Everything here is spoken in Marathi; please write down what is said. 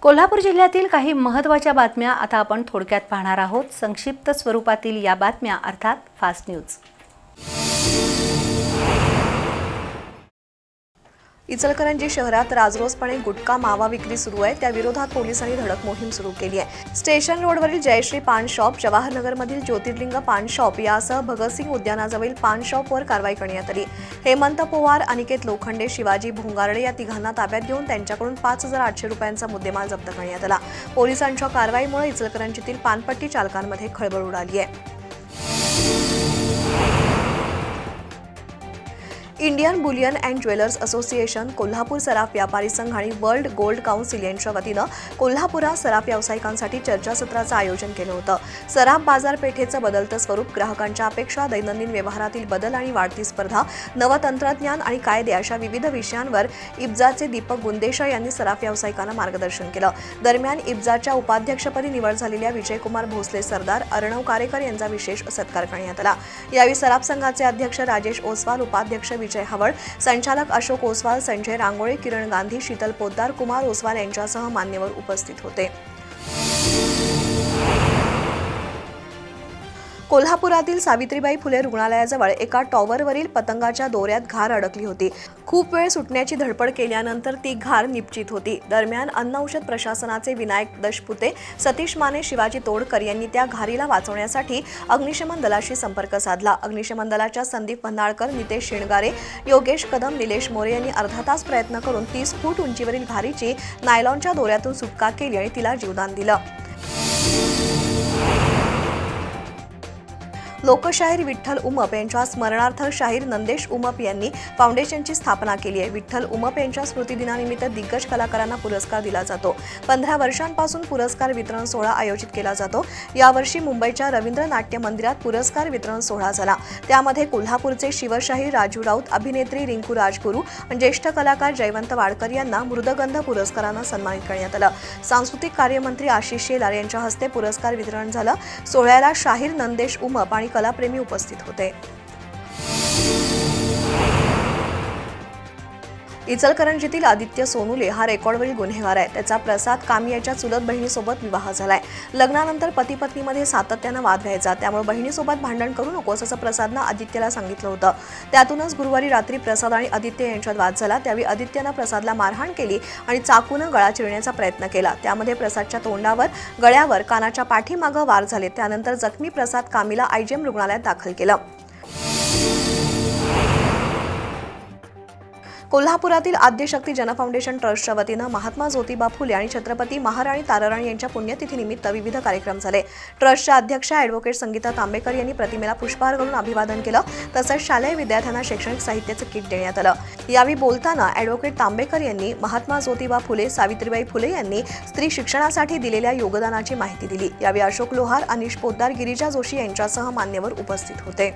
कोल्हापूर जिल्ह्यातील काही महत्त्वाच्या बातम्या आता आपण थोडक्यात पाहणार आहोत। संक्षिप्त स्वरूपातील या बातम्या अर्थात फास्ट न्यूज। इचलकरंजी शहरात राजरोसपणे गुटखा मावा विक्री सुरू आहे, त्या विरोधात पोलिसांनी धडक मोहीम सुरू केली आहे। स्टेशन रोडवरील जयश्री पान शॉप, जवाहरनगरमधील ज्योतिर्लिंग पान शॉप यासह भगतसिंग उद्यानाजवळील पान शॉपवर कारवाई करण्यात आली। हेमंत पवार, अनिकेत लोखंडे, शिवाजी भोंगारडे या तिघांना ताब्यात घेऊन त्यांच्याकडून 5,800 रुपयांचा मुद्देमाल जप्त करण्यात आला। पोलिसांच्या कारवाईमुळे इचलकरंजीतील पानपट्टी चालकांमध्ये खळबळ उडाली आहे। Indian bullion and jewellers association, Kolhapur सराफ व्यापारी संघ आणि वर्ल्ड गोल्ड काउन्सिल यांच्या वतीनं कोल्हापुरात सराफ व्यावसायिकांसाठी चर्चासत्राचं आयोजन केलं होतं। सराफ बाजारपेठेचं बदलतं स्वरूप, ग्राहकांच्या अपेक्षा, दैनंदिन व्यवहारातील बदल आणि वाढती स्पर्धा, नवतंत्रज्ञान आणि कायदे अशा विविध विषयांवर इब्जाचे दीपक गुंदेशा यांनी सराफ व्यावसायिकांना मार्गदर्शन केलं। दरम्यान इब्जाच्या उपाध्यक्षपदी निवड झालेल्या विजयकुमार भोसले सरदार, अर्णव कारेकर यांचा विशेष सत्कार करण्यात आला। यावेळी सराफ संघाचे अध्यक्ष राजेश ओसवाल, उपाध्यक्ष विजय हवळ, संचालक अशोक ओसवाल, संजय रांगोळे, किरण गांधी, शीतल पोद्दार, कुमार ओसवाल यांच्यासह मान्यवर उपस्थित होते। कोल्हापुरातील सावित्रीबाई फुले रुग्णालयाजवळ एका टॉवरवरील पतंगाच्या दोऱ्यात घार अडकली होती। खूप वेळ सुटण्याची धडपड केल्यानंतर ती घार निपचित होती। दरम्यान अन्न औषध प्रशासनाचे विनायक दशपुते, सतीश माने, शिवाजी तोडकर यांनी त्या घारीला वाचवण्यासाठी अग्निशमन दलाशी संपर्क साधला। अग्निशमन दलाच्या संदीप भंडाळकर, नितेश शिणगारे, योगेश कदम, निलेश मोरे यांनी अर्धा तास प्रयत्न करून 30 फूट उंचीवरील घारीची नायलॉनच्या दोऱ्यातून सुटका केली आणि तिला जीवदान दिलं। लोकशाहीर विठ्ठल उमप यांच्या स्मरणार्थ शाहीर नंदेश उमप यांनी फाउंडेशनची स्थापना केली आहे। विठ्ठल उमप यांच्या स्मृतिदिनानिमित्त दिग्गज कलाकारांना पुरस्कार दिला जातो। 15 वर्षांपासून पुरस्कार वितरण सोहळा आयोजित केला जातो। यावर्षी मुंबईच्या रवींद्र नाट्य मंदिरात पुरस्कार वितरण सोहळा झाला। त्यामध्ये कोल्हापूरचे शिवशाहीर राजू राऊत, अभिनेत्री रिंकू राजगुरू आणि ज्येष्ठ कलाकार जयवंत वाडकर यांना मृदगंध पुरस्कारानं सन्मानित करण्यात आलं। सांस्कृतिक कार्यमंत्री आशिष शेलार यांच्या हस्ते पुरस्कार वितरण झालं। सोहळ्याला शाहीर नंदेश उमप आणि कलाप्रेमी उपस्थित होते। इचलकरंजीतील आदित्य सोनुले हा रेकॉर्डवरील गुन्हेगार आहे। त्याचा प्रसाद कामियाच्या चुलत बहिणीसोबत विवाह झालाय। लग्नानंतर पती पत्नीमध्ये सातत्यानं वाद व्हायचा, त्यामुळे बहिणीसोबत भांडण करू नकोस असं प्रसादनं आदित्यला सांगितलं होतं। त्यातूनच गुरुवारी रात्री प्रसाद आणि आदित्य यांच्यात वाद झाला। त्यावेळी आदित्यनं प्रसादला मारहाण केली आणि चाकूनं गळा चिरण्याचा प्रयत्न केला। त्यामध्ये प्रसादच्या तोंडावर, गळ्यावर, कानाच्या पाठीमागं वार झाले। त्यानंतर जखमी प्रसाद कामीला आयजीएम रुग्णालयात दाखल केलं। कोल्हापुरातील आद्यशक्ती जन फाउंडेशन ट्रस्टच्या वतीनं महात्मा ज्योतिबा फुले आणि छत्रपती महाराणी ताराराणी यांच्या पुण्यतिथीनिमित्त विविध कार्यक्रम झाले। ट्रस्टच्या अध्यक्षा ॲडव्होकेट संगीता तांबेकर यांनी प्रतिमेला पुष्पहार घालून अभिवादन केलं, तसंच शालेय विद्यार्थ्यांना शैक्षणिक साहित्याचं किट देण्यात आलं। यावेळी बोलताना ॲडव्होकेट तांबेकर यांनी महात्मा ज्योतिबा फुले, सावित्रीबाई फुले यांनी स्त्री शिक्षणासाठी दिलेल्या योगदानाची माहिती दिली। यावेळी अशोक लोहार, अनिश पोद्दार, गिरिजा जोशी यांच्यासह मान्यवर उपस्थित होते।